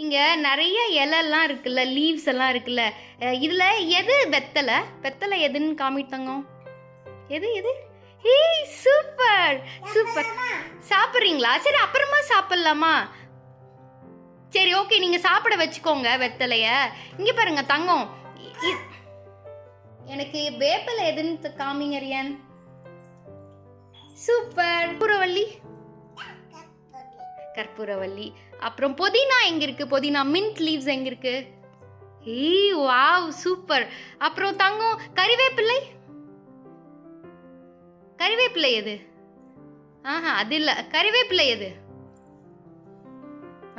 இங்க நிறைய இலைலாம் இருக்குல்ல, லீவ்ஸ் எல்லாம் இருக்குல்ல. இதுல எது வெத்தலை? வெத்தலை எதுன்னு காமித்தாங்க. எது எது? ஏய் சூப்பர் சூப்பர். சாப்பிட்றீங்களா? சரி அப்புறமா சாப்பிடலாமா? சரி ஓகே, நீங்க சாப்பிட வச்சுக்கோங்க வெத்தலைய. இங்க பாருங்க தங்கம், எனக்கு வேப்பிலை எதுன்னு காமிங்க ரியான். சூப்பர். கற்பூரவள்ளி, கற்பூரவள்ளி. அப்புறம் புதினா எங்க இருக்கு? புதினா மின்ட் லீவ்ஸ் எங்க இருக்கு? ஏய் வாவ் சூப்பர். அப்புறம் தங்கம் கறிவேப்பிலை, கறிவேப்பிலை எது? ஆஹா அது இல்ல. கறிவேப்பிலை எது?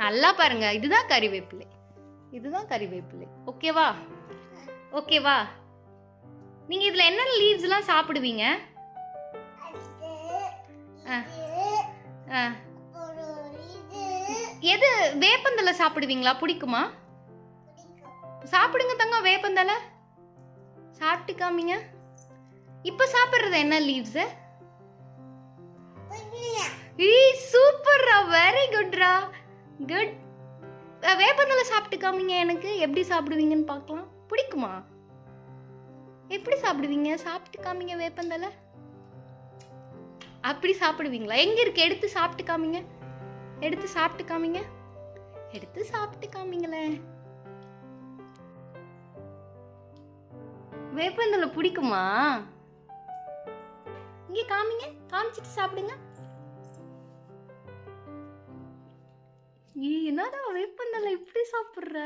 நல்லா பாருங்க, இதுதான் கறிவேப்பிலை, இதுதான் கறிவேப்பிலை. ஓகேவா? ஓகேவா? நீங்க இதுல என்ன லீவ்ஸ் எல்லாம் சாப்பிடுவீங்க? எது? வேப்பந்தலை சாப்பிடுவீங்களா? பிடிக்குமா? சாப்பிடுங்க தங்கம், வேப்பந்தலை சாப்பிட்டு காமிங்க. இப்ப சாப்பிடுறது என்ன லீவ்ஸ்? ஏய் சூப்பர்ரா, வெரி குட்ரா, குட். வேப்பந்தலை சாப்பிட்டு காமிங்க எனக்கு, எப்படி சாப்பிடுவீங்கன்னு பார்க்கலாம். பிடிக்குமா? எப்படி சாப்பிடுவீங்க? சாப்பிட்டு காமிங்க வேப்பந்தலை. அப்படி சாப்பிடுவீங்களா? எங்க இருக்கு? எடுத்து சாப்பிட்டு காமிங்க, எடுத்து சாப்பிட்டு காமிங்க, எடுத்து சாப்பிட்டு காமிங்களே. வேப்பந்தலை பிடிக்குமா? இங்க காமிங்க, காமிச்சிட்டு சாப்பிடுங்க. என்னடா வேப்பந்தலை இப்படி சாப்பிடுற?